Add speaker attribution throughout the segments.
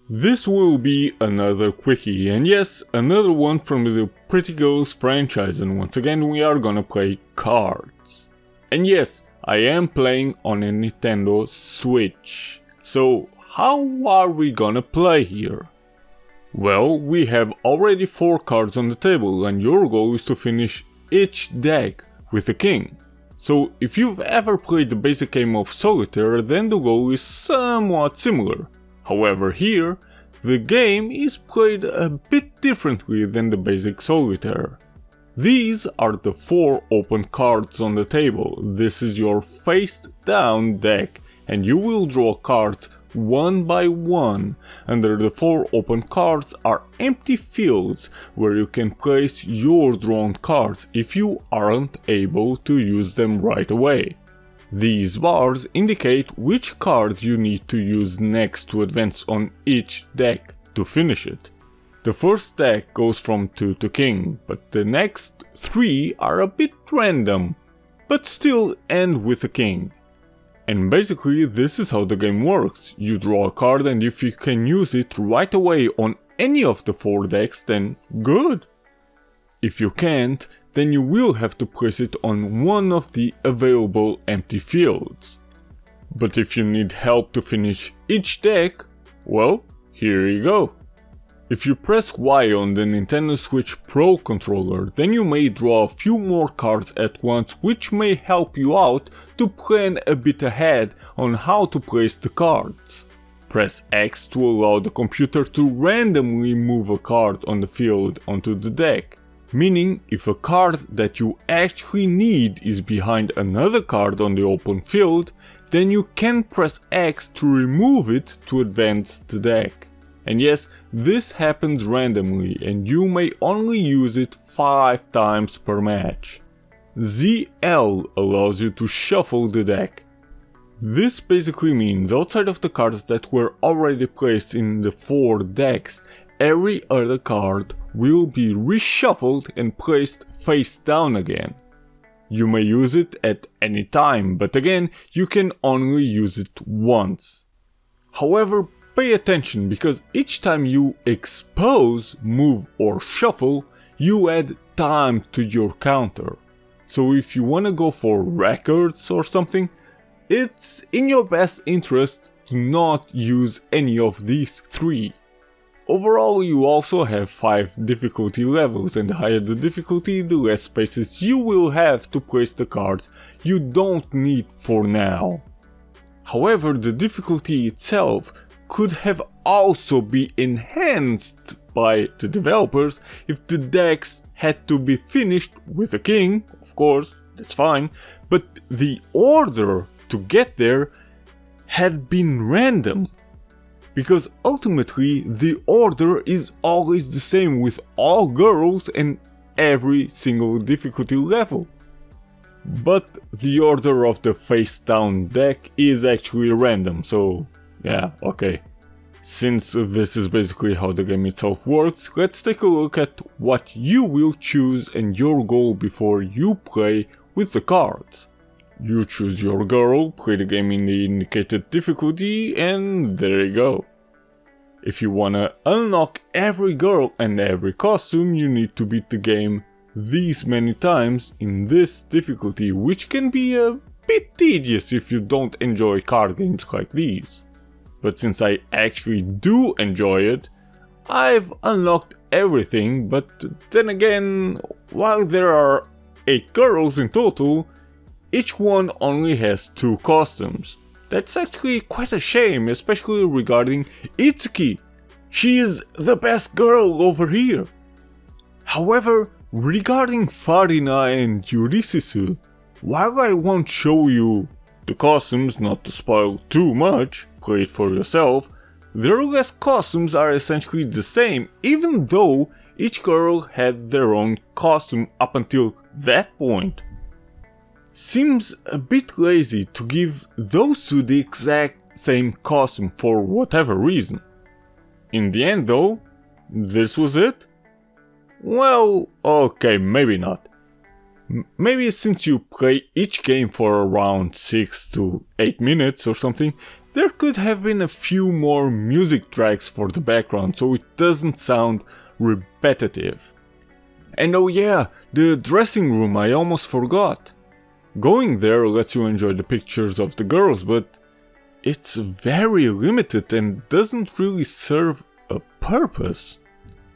Speaker 1: This will be another quickie, and yes, another one from the Pretty Girls franchise, and once again we are gonna play cards. And yes, I am playing on a Nintendo Switch. So how are we gonna play here? Well, we have already 4 cards on the table, and your goal is to finish each deck with a king. So if you've ever played the basic game of Solitaire, then the goal is somewhat similar. However, here, the game is played a bit differently than the basic Solitaire. These are the 4 open cards on the table. This is your face down deck, and you will draw cards one by one. Under the 4 open cards are empty fields where you can place your drawn cards if you aren't able to use them right away. These bars indicate which card you need to use next to advance on each deck to finish it. The first deck goes from 2 to king, but the next 3 are a bit random, but still end with a king. And basically this is how the game works. You draw a card, and if you can use it right away on any of the 4 decks, then good. If you can't, then you will have to place it on one of the available empty fields. But if you need help to finish each deck, well, here you go. If you press Y on the Nintendo Switch Pro controller, then you may draw a few more cards at once, which may help you out to plan a bit ahead on how to place the cards. Press X to allow the computer to randomly move a card on the field onto the deck. Meaning, if a card that you actually need is behind another card on the open field, then you can press X to remove it to advance the deck. And yes, this happens randomly, and you may only use it 5 times per match. ZL allows you to shuffle the deck. This basically means outside of the cards that were already placed in the 4 decks, every other card will be reshuffled and placed face down again. You may use it at any time, but again, you can only use it once. However, pay attention, because each time you expose, move or shuffle, you add time to your counter. So if you wanna go for records or something, it's in your best interest to not use any of these 3. Overall, you also have 5 difficulty levels, and the higher the difficulty, the less spaces you will have to place the cards you don't need for now. However, the difficulty itself could have also been enhanced by the developers if the decks had to be finished with a king, of course, that's fine, but the order to get there had been random. Because ultimately the order is always the same with all girls and every single difficulty level. But the order of the face down deck is actually random, so yeah, okay. Since this is basically how the game itself works, let's take a look at what you will choose and your goal before you play with the cards. You choose your girl, play the game in the indicated difficulty, and there you go. If you wanna unlock every girl and every costume, you need to beat the game these many times in this difficulty, which can be a bit tedious if you don't enjoy card games like these. But since I actually do enjoy it, I've unlocked everything, but then again, while there are 8 girls in total, each one only has 2 costumes. That's actually quite a shame, especially regarding Itsuki. She is the best girl over here. However, regarding Farina and Yurisusu, while I won't show you the costumes, not to spoil too much, play it for yourself, their last costumes are essentially the same, even though each girl had their own costume up until that point. Seems a bit lazy to give those 2 the exact same costume for whatever reason. In the end though, this was it? Well, okay, maybe not. Maybe since you play each game for around 6 to 8 minutes or something, there could have been a few more music tracks for the background so it doesn't sound repetitive. And oh yeah, the dressing room, I almost forgot. Going there lets you enjoy the pictures of the girls, but it's very limited and doesn't really serve a purpose.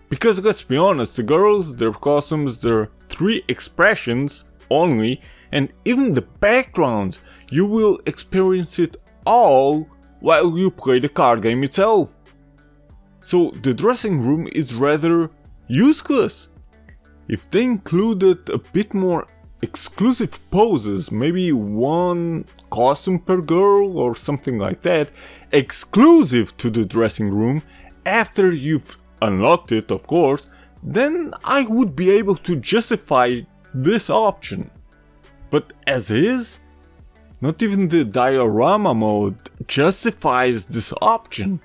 Speaker 1: Because let's be honest, the girls, their costumes, their 3 expressions only, and even the backgrounds, you will experience it all while you play the card game itself. So the dressing room is rather useless. If they included a bit more exclusive poses, maybe 1 costume per girl or something like that, exclusive to the dressing room, after you've unlocked it of course, then I would be able to justify this option. But as is, not even the diorama mode justifies this option.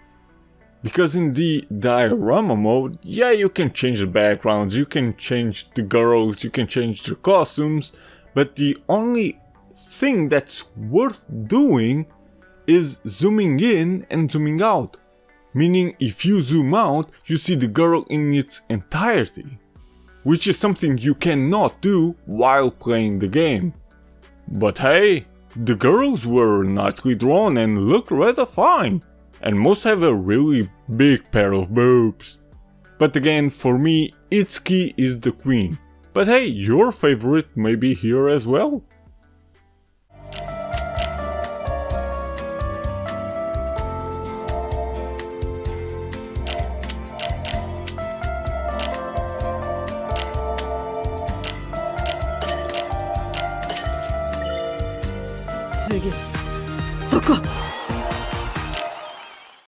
Speaker 1: Because in the diorama mode, yeah, you can change the backgrounds, you can change the girls, you can change their costumes, but the only thing that's worth doing is zooming in and zooming out. Meaning if you zoom out, you see the girl in its entirety. Which is something you cannot do while playing the game. But hey, the girls were nicely drawn and looked rather fine. And most have a really big pair of boobs. But again, for me, Itsuki is the queen. But hey, your favorite may be here as well.